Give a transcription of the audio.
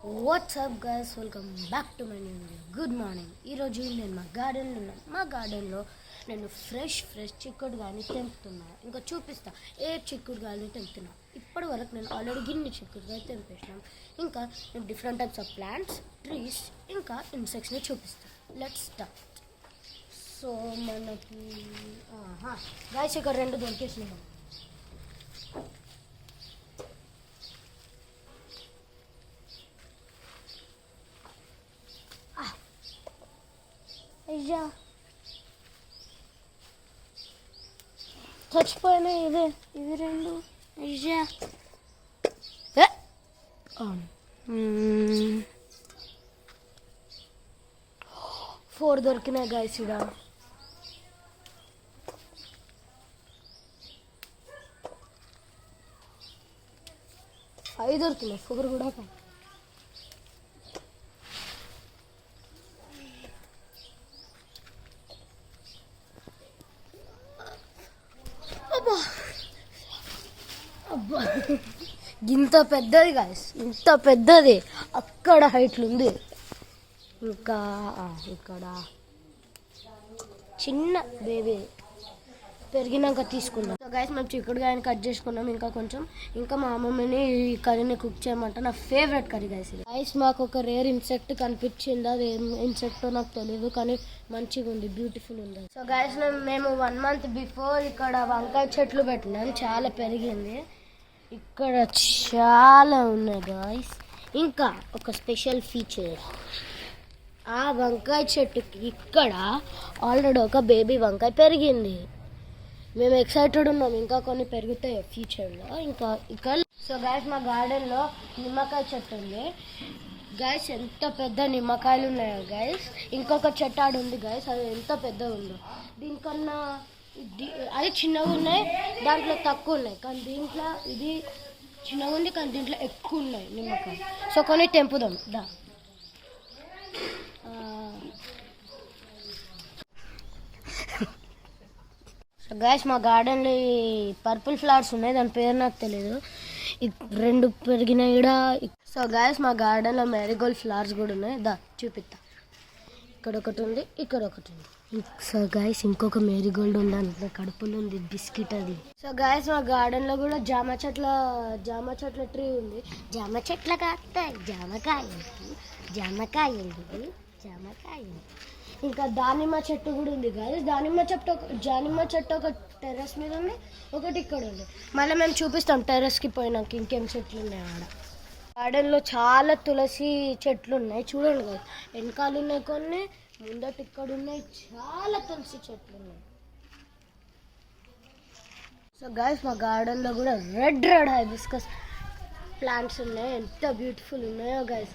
WhatsApp guys, welcome back to my new video. Good morning. ఈరోజు నేను మా గార్డెన్లో ఉన్నాను. మా గార్డెన్లో నేను ఫ్రెష్ చిక్కుడుగాయని తెంపుతున్నాను. ఇంకా చూపిస్తా ఏ చిక్కుడుగాయని తెంపుతున్నా. ఇప్పటి వరకు నేను ఆల్రెడీ గిన్నె చిక్కుడుగాయ తెంపేసినాం. ఇంకా నేను different types of plants, trees, ఇంకా ఇన్సెక్ట్స్ని చూపిస్తాను. Let's start. సో మనకి గాయస్ ఇక్కడ 2 దొరికేసినాయి. అయ్యా చచ్చిపోయినాయి. ఇవి 2. అయ్యా 4 దొరికినాయి గాయస్. ఇక్కడ 5 దొరికినాయి. 4 కూడా కాదు. ఇంత పెద్దది గాయస్, ఇంత పెద్దది. అక్కడ హైట్లు ఉంది. ఇంకా ఇక్కడ చిన్న బేబీ పెరిగినాక తీసుకుందాం. సో గైస్ మేము చిక్కుడుగాయని కట్ చేసుకున్నాం. ఇంకా మా అమ్మమ్మని ఈ కర్రీని కుక్ చేయమంట. నా ఫేవరెట్ కర్రీ గైస్ ఇది. గైస్ మాకు ఒక రేర్ ఇన్సెక్ట్ కనిపించింది. అది ఏం ఇన్సెక్టో నాకు తెలియదు, కానీ మంచిగా ఉంది, బ్యూటిఫుల్ ఉంది. సో గైస్ మేము 1 మంత్ బిఫోర్ ఇక్కడ వంకాయ చెట్లు పెట్టినాం. చాలా పెరిగింది. ఇక్కడ చాలా ఉన్నాయి గాయస్. ఇంకా ఒక స్పెషల్ ఫీచర్, ఆ వంకాయ చెట్టుకి ఇక్కడ ఆల్రెడీ ఒక బేబీ వంకాయ పెరిగింది. మేము ఎక్సైటెడ్ ఉన్నాం, ఇంకా కొన్ని పెరుగుతాయి ఫ్యూచర్లో. ఇంకా ఇక్కడ సో గైస్ మా గార్డెన్లో నిమ్మకాయ చెట్టు ఉంది గైస్. ఎంత పెద్ద నిమ్మకాయలు ఉన్నాయో గైస్. ఇంకొక చెట్టు ఆడు ఉంది గైస్, అది ఎంత పెద్దగా ఉందో. దీనికన్నా అది చిన్నగా ఉన్నాయి, దాంట్లో తక్కువ ఉన్నాయి. కానీ దీంట్లో ఇది చిన్నగా ఉంది, కానీ దీంట్లో ఎక్కువ ఉన్నాయి నిమ్మకాయ. సో కొన్ని తెంపుదాం దా. సో గైస్ మా గార్డెన్లో ఈ పర్పుల్ ఫ్లవర్స్ ఉన్నాయి, దాని పేరు నాకు తెలియదు. 2 పెరిగినాయి ఇక్కడ. సో గైస్ మా గార్డెన్లో మ్యారీగోల్డ్ ఫ్లవర్స్ కూడా ఉన్నాయి. దా చూపిస్తా. ఇక్కడ ఒకటి ఉంది, ఇక్కడ ఒకటి ఉంది. సో గైస్ ఇంకొక మేరీగోల్డ్ ఉంది, అందులో కడుపులో ఉంది బిస్కెట్ అది. సో గైస్ మా గార్డెన్లో కూడా జామ చెట్ల ట్రీ ఉంది. జామ చెట్ల కాస్తాయి జామకాయ. ఇంకా దానిమ్మ చెట్టు కూడా ఉంది గైస్. దానిమ్మ చెట్టు ఒక టెర్రస్ మీద ఉంది, ఒకటి ఇక్కడ ఉంది. మళ్ళీ మేము చూపిస్తాం టెర్రస్కి పోయినాక ఇంకేం చెట్లు ఉన్నాయి ఆడ. గార్డెన్లో చాలా తులసి చెట్లు ఉన్నాయి చూడండి గైస్. వెనకాల ఉన్నాయి కొన్ని, ముందట ఇక్కడ ఉన్నాయి. చాలా తులసి చెట్లు ఉన్నాయి. సో గైస్ మా గార్డెన్లో కూడా రెడ్ హైబిస్కస్ ప్లాంట్స్ ఉన్నాయి. ఎంత బ్యూటిఫుల్ ఉన్నాయో గైస్.